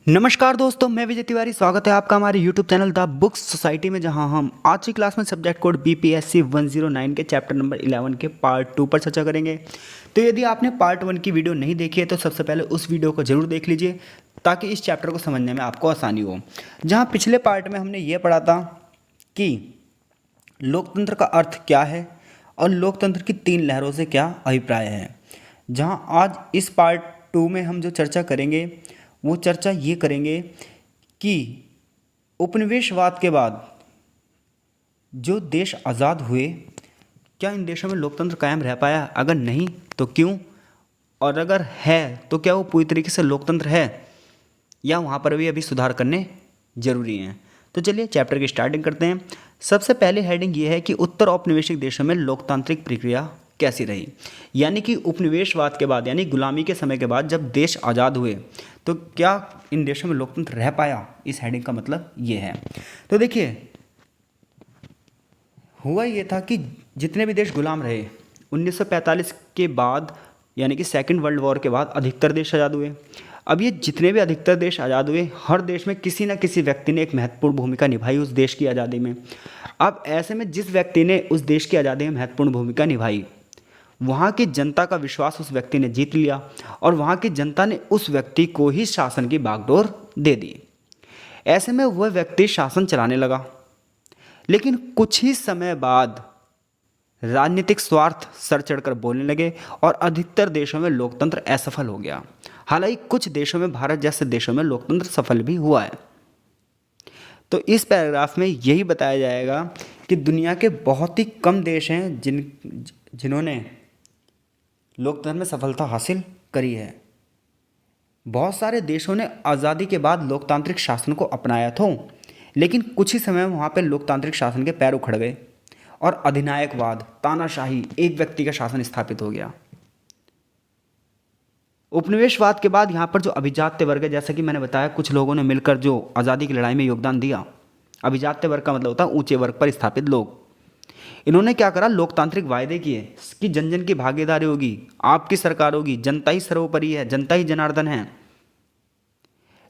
नमस्कार दोस्तों, मैं विजय तिवारी। स्वागत है आपका हमारे YouTube channel the books society में, जहां हम आज की क्लास में सब्जेक्ट कोड BPSC 109 के चैप्टर नंबर 11 के पार्ट 2 पर चर्चा करेंगे। तो यदि आपने पार्ट 1 की वीडियो नहीं देखी है तो सबसे पहले उस वीडियो को जरूर देख लीजिए ताकि इस चैप्टर को समझने में आपको आसानी हो। जहाँ पिछले पार्ट में हमने ये पढ़ा था कि लोकतंत्र का अर्थ क्या है और लोकतंत्र की 3 लहरों से क्या अभिप्राय है। जहाँ आज इस पार्ट 2 में हम जो चर्चा करेंगे वो चर्चा ये करेंगे कि उपनिवेशवाद के बाद जो देश आज़ाद हुए, क्या इन देशों में लोकतंत्र कायम रह पाया? अगर नहीं तो क्यों? और अगर है तो क्या वो पूरी तरीके से लोकतंत्र है या वहाँ पर भी अभी सुधार करने जरूरी हैं? तो चलिए चैप्टर की स्टार्टिंग करते हैं। सबसे पहले हेडिंग ये है कि उत्तर औपनिवेशिक देशों में लोकतांत्रिक प्रक्रिया कैसी रही। यानी कि उपनिवेशवाद के बाद, यानी गुलामी के समय के बाद जब देश आज़ाद हुए तो क्या इन देशों में लोकतंत्र रह पाया? इस हेडिंग का मतलब ये है। तो देखिए, हुआ ये था कि जितने भी देश गुलाम रहे 1945 के बाद, यानी कि सेकेंड वर्ल्ड वॉर के बाद अधिकतर देश आज़ाद हुए। अब ये जितने भी अधिकतर देश आज़ाद हुए, हर देश में किसी न किसी व्यक्ति ने एक महत्वपूर्ण भूमिका निभाई उस देश की आज़ादी में। अब ऐसे में जिस व्यक्ति ने उस देश की आज़ादी में महत्वपूर्ण भूमिका निभाई, वहाँ की जनता का विश्वास उस व्यक्ति ने जीत लिया और वहाँ की जनता ने उस व्यक्ति को ही शासन की बागडोर दे दी। ऐसे में वह व्यक्ति शासन चलाने लगा, लेकिन कुछ ही समय बाद राजनीतिक स्वार्थ सर चढ़कर बोलने लगे और अधिकतर देशों में लोकतंत्र असफल हो गया। हालांकि कुछ देशों में, भारत जैसे देशों में लोकतंत्र सफल भी हुआ है। तो इस पैराग्राफ में यही बताया जाएगा कि दुनिया के बहुत ही कम देश हैं जिन्होंने लोकतंत्र में सफलता हासिल करी है। बहुत सारे देशों ने आज़ादी के बाद लोकतांत्रिक शासन को अपनाया था, लेकिन कुछ ही समय में वहाँ पर लोकतांत्रिक शासन के पैर उखड़ गए और अधिनायकवाद, तानाशाही, एक व्यक्ति का शासन स्थापित हो गया। उपनिवेशवाद के बाद यहाँ पर जो अभिजात्य वर्ग है, जैसा कि मैंने बताया, कुछ लोगों ने मिलकर जो आज़ादी की लड़ाई में योगदान दिया। अभिजात्य वर्ग का मतलब होता है ऊंचे वर्ग पर स्थापित लोग। इन्होंने क्या करा? लोकतांत्रिक वायदे किए कि जन जन की भागीदारी होगी, आपकी सरकार होगी, जनता ही सर्वोपरि है, जनता ही जनार्दन है।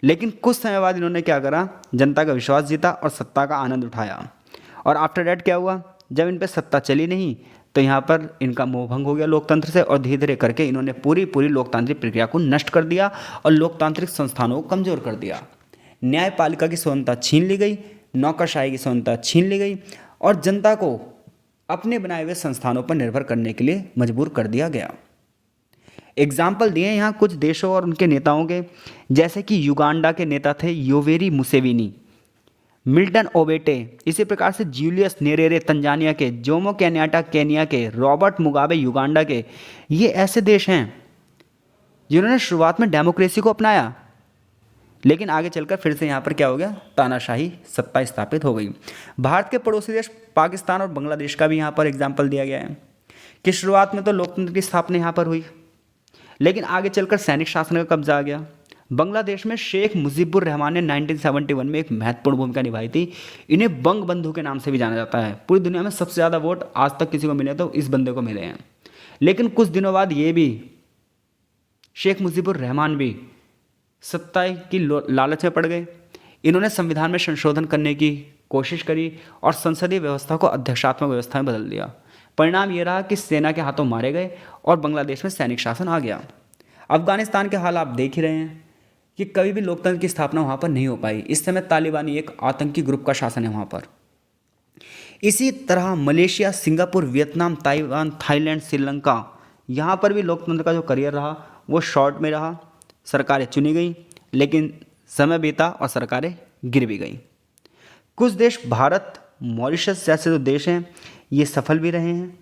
लेकिन कुछ समय बाद इन्होंने क्या करा? जनता का विश्वास जीता और सत्ता का आनंद उठाया। और आफ्टर डेट क्या हुआ? जब इन पर सत्ता चली नहीं तो यहाँ पर इनका मोहभंग हो गया लोकतंत्र से और धीरे धीरे करके इन्होंने पूरी लोकतांत्रिक प्रक्रिया को नष्ट कर दिया और लोकतांत्रिक संस्थानों को कमजोर कर दिया। न्यायपालिका की स्वतंत्रता छीन ली गई, नौकरशाही की स्वतंत्रता छीन ली गई और जनता को अपने बनाए हुए संस्थानों पर निर्भर करने के लिए मजबूर कर दिया गया। एग्जाम्पल दिए यहाँ कुछ देशों और उनके नेताओं के, जैसे कि युगांडा के नेता थे योवेरी मुसेविनी, मिल्टन ओबेटे, इसी प्रकार से जूलियस नेरेरे तंजानिया के, जोमो केन्याटा केनिया के, रॉबर्ट मुगाबे युगांडा के। ये ऐसे देश हैं जिन्होंने शुरुआत में डेमोक्रेसी को अपनाया, लेकिन आगे चलकर फिर से यहाँ पर क्या हो गया? तानाशाही सत्ता स्थापित हो गई। भारत के पड़ोसी देश पाकिस्तान और बांग्लादेश का भी यहाँ पर एग्जाम्पल दिया गया है कि शुरुआत में तो लोकतंत्र की स्थापना यहाँ पर हुई, लेकिन आगे चलकर सैनिक शासन का कब्जा आ गया। बांग्लादेश में शेख मुजीबुर रहमान ने 1971 में एक महत्वपूर्ण भूमिका निभाई थी। इन्हें बंग बंधु के नाम से भी जाना जाता है। पूरी दुनिया में सबसे ज़्यादा वोट आज तक किसी को मिले तो इस बंदे को मिले हैं। लेकिन कुछ दिनों बाद ये भी, शेख मुजीबुर रहमान भी सत्ता की लालच में पड़ गए। इन्होंने संविधान में संशोधन करने की कोशिश करी और संसदीय व्यवस्था को अध्यक्षात्मक व्यवस्था में बदल दिया। परिणाम ये रहा कि सेना के हाथों मारे गए और बांग्लादेश में सैनिक शासन आ गया। अफगानिस्तान के हाल आप देख ही रहे हैं कि कभी भी लोकतंत्र की स्थापना वहाँ पर नहीं हो पाई। इस समय तालिबानी एक आतंकी ग्रुप का शासन है वहाँ पर। इसी तरह Malaysia, Singapore, Vietnam, Taiwan, Thailand, Sri Lanka, यहाँ पर भी लोकतंत्र का जो करियर रहा वो शॉर्ट में रहा। सरकारें चुनी गई, लेकिन समय बीता और सरकारें गिर भी गई। कुछ देश, भारत, मॉरिशस जैसे जो देश हैं, ये सफल भी रहे हैं।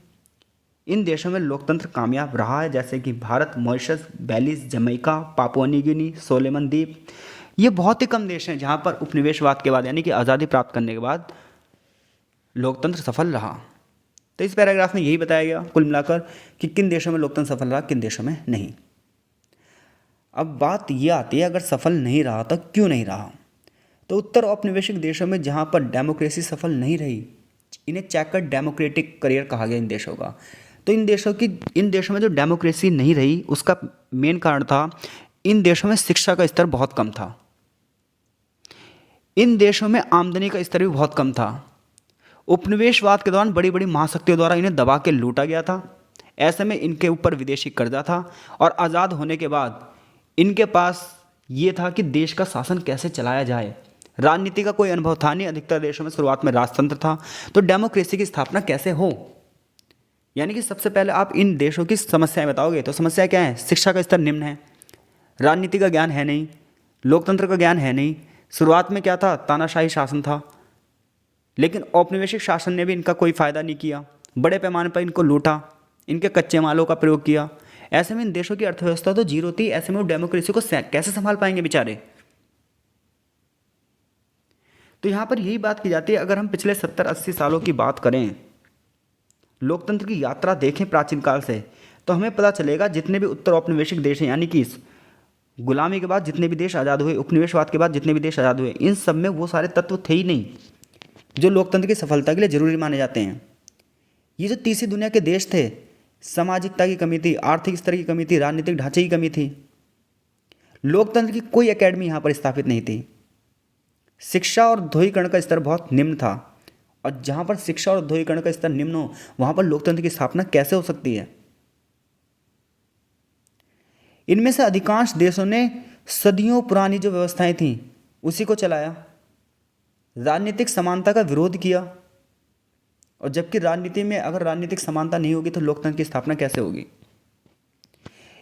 इन देशों में लोकतंत्र कामयाब रहा है, जैसे कि Bharat, Mauritius, Belize, Jamaica, Papua New Guinea, Solomon द्वीप। ये बहुत ही कम देश हैं जहाँ पर उपनिवेशवाद के बाद, यानी कि आज़ादी प्राप्त करने के बाद लोकतंत्र सफल रहा। तो इस पैराग्राफ में यही बताया गया कुल मिलाकर कि किन देशों में लोकतंत्र सफल रहा, किन देशों में नहीं। अब बात यह आती है, अगर सफल नहीं रहा तो क्यों नहीं रहा? तो उत्तर औपनिवेशिक देशों में जहाँ पर डेमोक्रेसी सफल नहीं रही, इन्हें चेकर डेमोक्रेटिक करियर कहा गया इन देशों का। तो इन देशों में जो डेमोक्रेसी नहीं रही, उसका मेन कारण था इन देशों में शिक्षा का स्तर बहुत कम था। इन देशों में आमदनी का स्तर भी बहुत कम था। उपनिवेशवाद के दौरान बड़ी बड़ी महाशक्तियों द्वारा इन्हें दबा के लूटा गया था। ऐसे में इनके ऊपर विदेशी कर्जा था और आज़ाद होने के बाद इनके पास ये था कि देश का शासन कैसे चलाया जाए। राजनीति का कोई अनुभव था नहीं। अधिकतर देशों में शुरुआत में राजतंत्र था, तो डेमोक्रेसी की स्थापना कैसे हो। यानी कि सबसे पहले आप इन देशों की समस्याएं बताओगे तो समस्या क्या है? शिक्षा का स्तर निम्न है, राजनीति का ज्ञान है नहीं, लोकतंत्र का ज्ञान है नहीं। शुरुआत में क्या था? तानाशाही शासन था, लेकिन औपनिवेशिक शासन ने भी इनका कोई फ़ायदा नहीं किया, बड़े पैमाने पर इनको लूटा, इनके कच्चे मालों का प्रयोग किया। ऐसे में इन देशों की अर्थव्यवस्था तो जीरो थी। ऐसे में वो डेमोक्रेसी को कैसे संभाल पाएंगे बेचारे। तो यहाँ पर यही बात की जाती है। अगर हम पिछले 70-80 सालों की बात करें, लोकतंत्र की यात्रा देखें प्राचीन काल से, तो हमें पता चलेगा जितने भी उत्तर औपनिवेशिक देश हैं, यानी कि इस गुलामी के बाद जितने भी देश आज़ाद हुए, उपनिवेशवाद के बाद जितने भी देश आज़ाद हुए, इन सब में वो सारे तत्व थे ही नहीं जो लोकतंत्र की सफलता के लिए जरूरी माने जाते हैं। ये जो तीसरी दुनिया के देश थे, सामाजिकता की कमी थी, आर्थिक स्तर की कमी थी, राजनीतिक ढांचे की कमी थी, लोकतंत्र की कोई एकेडमी यहाँ पर स्थापित नहीं थी, शिक्षा और औद्योगिकरण का स्तर बहुत निम्न था। और जहाँ पर शिक्षा और औद्योगिकरण का स्तर निम्न हो, वहाँ पर लोकतंत्र की स्थापना कैसे हो सकती है। इनमें से अधिकांश देशों ने सदियों पुरानी जो व्यवस्थाएं थीं उसी को चलाया, राजनीतिक समानता का विरोध किया। और जबकि राजनीति में अगर राजनीतिक समानता नहीं होगी तो लोकतंत्र की स्थापना कैसे होगी।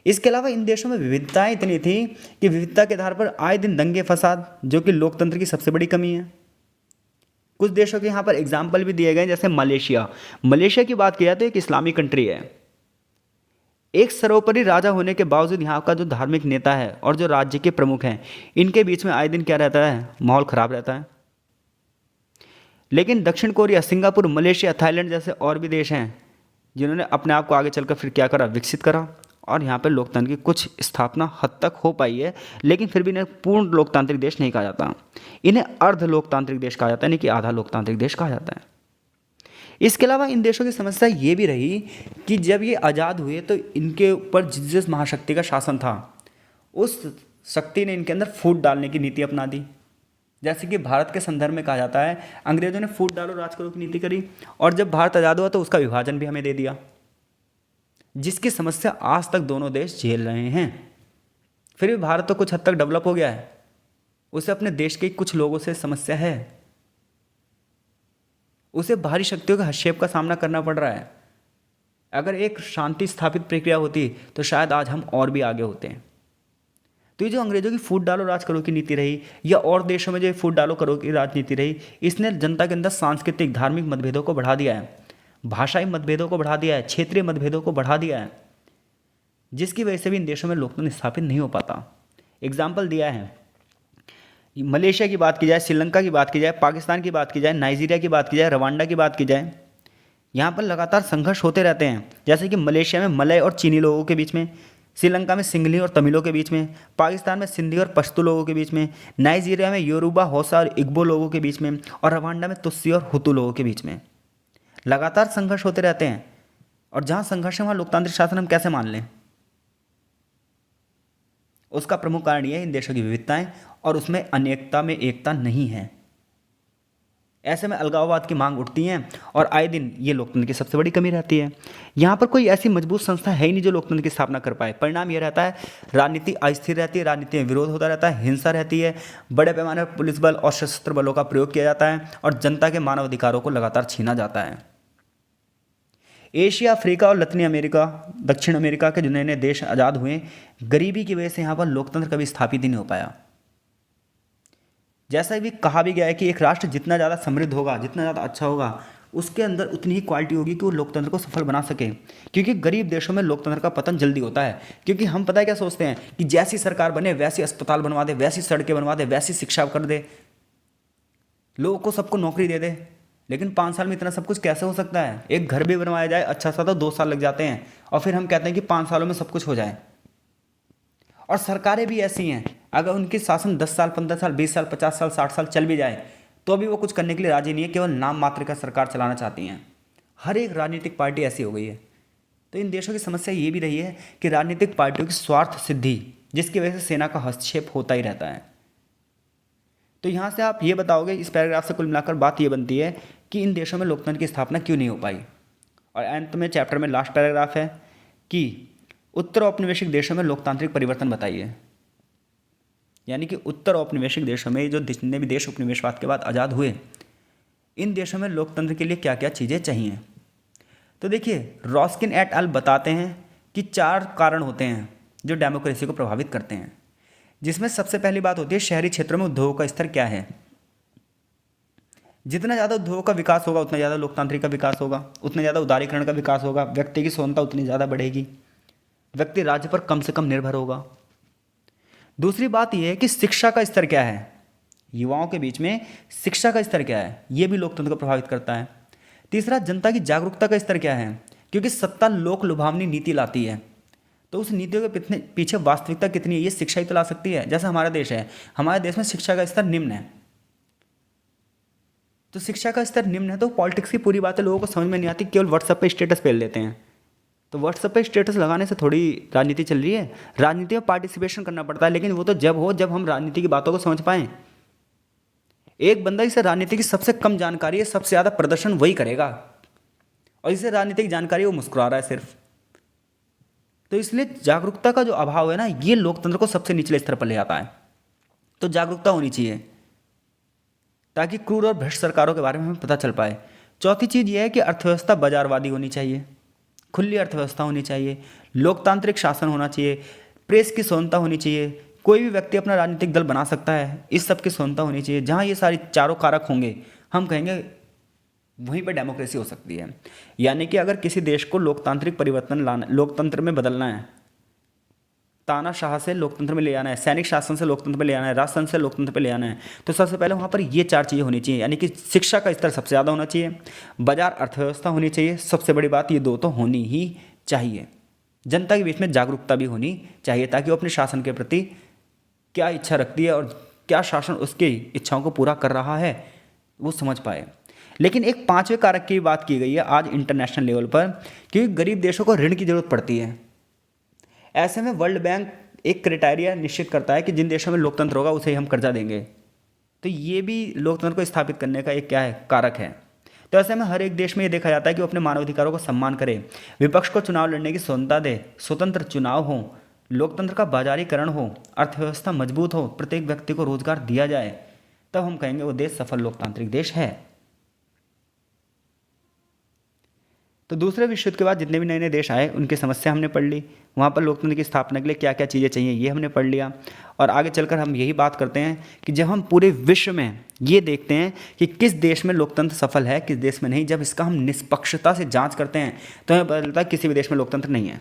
इसके अलावा इन देशों में विविधताएं इतनी थी कि विविधता के आधार पर आए दिन दंगे फसाद, जो कि लोकतंत्र की सबसे बड़ी कमी है। कुछ देशों के यहाँ पर एग्जाम्पल भी दिए गए, जैसे मलेशिया। मलेशिया की बात की जाए तो एक इस्लामिक कंट्री है। एक सर्वोपरि राजा होने के बावजूद यहाँ का जो धार्मिक नेता है और जो राज्य के प्रमुख हैं, इनके बीच में आए दिन क्या रहता है? माहौल खराब रहता है। लेकिन दक्षिण कोरिया, सिंगापुर, मलेशिया, थाईलैंड जैसे और भी देश हैं जिन्होंने अपने आप को आगे चलकर फिर क्या करा? विकसित करा। और यहाँ पर लोकतंत्र की कुछ स्थापना हद तक हो पाई है, लेकिन फिर भी इन्हें पूर्ण लोकतांत्रिक देश नहीं कहा जाता। इन्हें अर्ध लोकतांत्रिक देश कहा जाता है, यानी कि आधा लोकतांत्रिक देश कहा जाता है। इसके अलावा इन देशों की समस्या ये भी रही कि जब ये आज़ाद हुए तो इनके ऊपर जिस महाशक्ति का शासन था, उस शक्ति ने इनके अंदर फूट डालने की नीति अपना दी। जैसे कि भारत के संदर्भ में कहा जाता है, अंग्रेजों ने फूट डालो राज करो की नीति करी, और जब भारत आज़ाद हुआ तो उसका विभाजन भी हमें दे दिया, जिसकी समस्या आज तक दोनों देश झेल रहे हैं। फिर भी भारत तो कुछ हद तक डेवलप हो गया है, उसे अपने देश के कुछ लोगों से समस्या है, उसे बाहरी शक्तियों के हस्तक्षेप का सामना करना पड़ रहा है। अगर एक शांति स्थापित प्रक्रिया होती तो शायद आज हम और भी आगे होते हैं। तो ये जो अंग्रेजों की फूट डालो राज करो की नीति रही, या और देशों में जो फूट डालो करो की राजनीति रही, इसने जनता के अंदर सांस्कृतिक धार्मिक मतभेदों को बढ़ा दिया है, भाषाई मतभेदों को बढ़ा दिया है, क्षेत्रीय मतभेदों को बढ़ा दिया है, जिसकी वजह से भी इन देशों में लोकतंत्र स्थापित नहीं हो पाता। एग्जाम्पल दिया है, मलेशिया की बात की जाए, श्रीलंका की बात की जाए, पाकिस्तान की बात की जाए, नाइजीरिया की बात की जाए, रवांडा की बात की जाए, यहाँ पर लगातार संघर्ष होते रहते हैं। जैसे कि मलेशिया में मलय और चीनी लोगों के बीच में, श्रीलंका में सिंघली और तमिलों के बीच में, पाकिस्तान में सिंधी और पश्तो लोगों के बीच में, नाइजीरिया में योरूबा, हौसा और इग्बो लोगों के बीच में, और रवांडा में तुस्सी और हुतू लोगों के बीच में लगातार संघर्ष होते रहते हैं। और जहाँ संघर्ष है वहाँ लोकतांत्रिक शासन हम कैसे मान लें? उसका प्रमुख कारण यह है इन देशों की विविधताएं, और उसमें अनेकता में एकता नहीं है। ऐसे में अलगाववाद की मांग उठती हैं और आए दिन ये लोकतंत्र की सबसे बड़ी कमी रहती है। यहाँ पर कोई ऐसी मजबूत संस्था है ही नहीं जो लोकतंत्र की स्थापना कर पाए। परिणाम ये रहता है, राजनीति अस्थिर रहती है, राजनीति में विरोध होता रहता है, हिंसा रहती है, बड़े पैमाने पर पुलिस बल और सशस्त्र बलों का प्रयोग किया जाता है, और जनता के मानव अधिकारों को लगातार छीना जाता है। एशिया, अफ्रीका और लतीन अमेरिका, दक्षिण अमेरिका के जो नए नए देश आज़ाद हुए, गरीबी की वजह से यहाँ पर लोकतंत्र कभी स्थापित ही नहीं हो पाया। जैसा भी कहा भी गया है कि एक राष्ट्र जितना ज़्यादा समृद्ध होगा, जितना ज़्यादा अच्छा होगा, उसके अंदर उतनी ही क्वालिटी होगी कि वो लोकतंत्र को सफल बना सके। क्योंकि गरीब देशों में लोकतंत्र का पतन जल्दी होता है, क्योंकि हम पता है क्या सोचते हैं कि जैसी सरकार बने वैसी अस्पताल बनवा दे, वैसी सड़कें बनवा दे, वैसी शिक्षा कर दे, लोगों को सबको नौकरी दे दे। लेकिन 5 साल में इतना सब कुछ कैसे हो सकता है? एक घर भी बनवाया जाए अच्छा सा तो 2 साल लग जाते हैं, और फिर हम कहते हैं कि 5 सालों में सब कुछ हो जाए। और सरकारें भी ऐसी हैं, अगर उनकी शासन 10 साल, 15 साल, 20 साल, 50 साल, 60 साल चल भी जाए तो भी वो कुछ करने के लिए राजी नहीं है, केवल नाम मात्र का सरकार चलाना चाहती हैं। हर एक राजनीतिक पार्टी ऐसी हो गई है। तो इन देशों की समस्या ये भी रही है कि राजनीतिक पार्टियों की स्वार्थ सिद्धि, जिसकी वजह से सेना का हस्तक्षेप होता ही रहता है। तो यहाँ से आप ये बताओगे, इस पैराग्राफ से कुल मिलाकर बात ये बनती है कि इन देशों में लोकतंत्र की स्थापना क्यों नहीं हो पाई। और अंत में चैप्टर में लास्ट पैराग्राफ है कि उत्तर औपनिवेशिक देशों में लोकतांत्रिक परिवर्तन बताइए। यानी कि उत्तर औपनिवेशिक देशों में जो जितने भी देश उपनिवेशवाद के बाद आज़ाद हुए, इन देशों में लोकतंत्र के लिए क्या क्या चीज़ें चाहिए। तो देखिए, रॉस्किन एट अल बताते हैं कि 4 कारण होते हैं जो डेमोक्रेसी को प्रभावित करते हैं, जिसमें सबसे पहली बात होती है शहरी क्षेत्रों में उद्योगों का स्तर क्या है। जितना ज़्यादा उद्योगों का विकास होगा उतना ज़्यादा लोकतांत्रिक का विकास होगा, उतना ज़्यादा उदारीकरण का विकास होगा, व्यक्ति की स्वतंत्रता उतनी ज़्यादा बढ़ेगी, व्यक्ति राज्य पर कम से कम निर्भर होगा। दूसरी बात यह है कि शिक्षा का स्तर क्या है, युवाओं के बीच में शिक्षा का स्तर क्या है, ये भी लोकतंत्र को प्रभावित करता है। तीसरा, जनता की जागरूकता का स्तर क्या है, क्योंकि सत्ता लोक लुभावनी नीति लाती है, तो उस नीतियों के पीछे वास्तविकता कितनी है ये शिक्षा ही तो ला सकती है। जैसा हमारा देश है, हमारे देश में शिक्षा का स्तर निम्न है, तो शिक्षा का स्तर निम्न है तो पॉलिटिक्स की पूरी बातें लोगों को समझ में नहीं आती, केवल व्हाट्सएप पे स्टेटस पेल देते हैं। तो व्हाट्सएप पे स्टेटस लगाने से थोड़ी राजनीति चल रही है, राजनीति में पार्टिसिपेशन करना पड़ता है, लेकिन वो तो जब हम राजनीति की बातों को समझ पाएँ। एक बंदा इसे राजनीति की सबसे कम जानकारी है, सबसे ज़्यादा प्रदर्शन वही करेगा, और इसे राजनीतिक जानकारी वो मुस्कुरा रहा है सिर्फ। तो इसलिए जागरूकता का जो अभाव है ना, ये लोकतंत्र को सबसे निचले स्तर पर ले आता है। तो जागरूकता होनी चाहिए ताकि क्रूर और भ्रष्ट सरकारों के बारे में हमें पता चल पाए। चौथी चीज़ ये है कि अर्थव्यवस्था बाजारवादी होनी चाहिए, खुली अर्थव्यवस्था होनी चाहिए, लोकतांत्रिक शासन होना चाहिए, प्रेस की स्वतंत्रता होनी चाहिए, कोई भी व्यक्ति अपना राजनीतिक दल बना सकता है, इस सब की स्वतंत्रता होनी चाहिए। जहाँ ये सारी चारों कारक होंगे, हम कहेंगे वहीं पर डेमोक्रेसी हो सकती है। यानी कि अगर किसी देश को लोकतांत्रिक परिवर्तन लाना, लोकतंत्र में बदलना है, तानाशाह से लोकतंत्र में ले आना है, सैनिक शासन से लोकतंत्र में ले आना है, राजतंत्र से लोकतंत्र में ले आना है, तो सबसे पहले वहाँ पर ये 4 चीज़ें होनी चाहिए। यानी कि शिक्षा का स्तर सबसे ज़्यादा होना चाहिए, बाजार अर्थव्यवस्था होनी चाहिए, सबसे बड़ी बात ये 2 तो होनी ही चाहिए। जनता के बीच में जागरूकता भी होनी चाहिए ताकि वो अपने शासन के प्रति क्या इच्छा रखती है और क्या शासन उसकी इच्छाओं को पूरा कर रहा है वो समझ पाए। लेकिन एक 5वें कारक की बात की गई है आज इंटरनेशनल लेवल पर, क्योंकि गरीब देशों को ऋण की जरूरत पड़ती है। ऐसे में वर्ल्ड बैंक एक क्राइटेरिया निश्चित करता है कि जिन देशों में लोकतंत्र होगा उसे ही हम कर्जा देंगे। तो ये भी लोकतंत्र को स्थापित करने का एक क्या है, कारक है। तो ऐसे में हर एक देश में ये देखा जाता है कि वो अपने मानवाधिकारों को सम्मान करे, विपक्ष को चुनाव लड़ने की स्वतंत्रता दे, स्वतंत्र चुनाव हो, लोकतंत्र का बाजारीकरण हो, अर्थव्यवस्था मजबूत हो, प्रत्येक व्यक्ति को रोजगार दिया जाए, तब हम कहेंगे वो देश सफल लोकतांत्रिक देश है। तो दूसरे विश्व युद्ध के बाद जितने भी नए नए देश आए उनकी समस्या हमने पढ़ ली, वहाँ पर लोकतंत्र की स्थापना के लिए क्या क्या चीज़ें चाहिए ये हमने पढ़ लिया। और आगे चलकर हम यही बात करते हैं कि जब हम पूरे विश्व में ये देखते हैं कि किस देश में लोकतंत्र सफल है, किस देश में नहीं, जब इसका हम निष्पक्षता से जाँच करते हैं तो हमें पता चलता है किसी भी देश में लोकतंत्र नहीं है।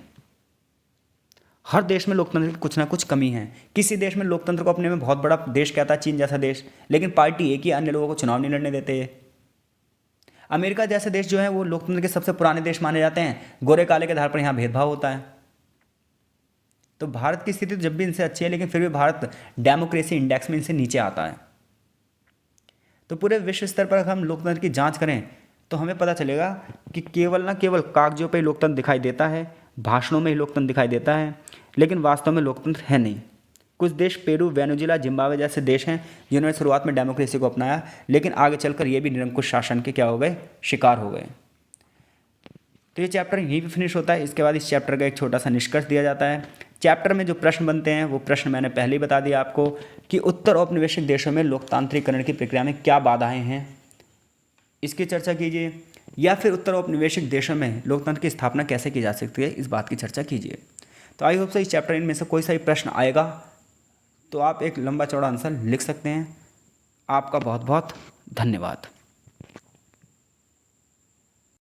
हर देश में लोकतंत्र की कुछ ना कुछ कमी है। किसी देश में लोकतंत्र को अपने में बहुत बड़ा देश कहता है, चीन जैसा देश, लेकिन पार्टी एक ही, अन्य लोगों को चुनाव नहीं लड़ने देते। अमेरिका जैसे देश जो है वो लोकतंत्र के सबसे पुराने देश माने जाते हैं, गोरे काले के आधार पर यहाँ भेदभाव होता है। तो भारत की स्थिति तो जब भी इनसे अच्छी है, लेकिन फिर भी भारत डेमोक्रेसी इंडेक्स में इनसे नीचे आता है। तो पूरे विश्व स्तर पर हम लोकतंत्र की जांच करें तो हमें पता चलेगा कि केवल ना केवल कागजों पर ही लोकतंत्र दिखाई देता है, भाषणों में ही लोकतंत्र दिखाई देता है, लेकिन वास्तव में लोकतंत्र है नहीं। कुछ देश पेरू, वेनेजुएला, जिम्बाब्वे जैसे देश हैं जिन्होंने शुरुआत में डेमोक्रेसी को अपनाया, लेकिन आगे चलकर ये भी निरंकुश शासन के क्या हो गए, शिकार हो गए। तो ये चैप्टर यहीं पे फिनिश होता है। इसके बाद इस चैप्टर का एक छोटा सा निष्कर्ष दिया जाता है। चैप्टर में जो प्रश्न बनते हैं वो प्रश्न मैंने पहले ही बता दिया आपको कि उत्तर औपनिवेशिक देशों में लोकतांत्रिकरण की प्रक्रिया में क्या बाधाएं हैं, इसकी चर्चा कीजिए, या फिर उत्तर औपनिवेशिक देशों में लोकतंत्र की स्थापना कैसे की जा सकती है, इस बात की चर्चा कीजिए। तो आई होप से इस चैप्टर इनमें से कोई सा भी प्रश्न आएगा तो आप एक लंबा चौड़ा आंसर लिख सकते हैं। आपका बहुत बहुत धन्यवाद।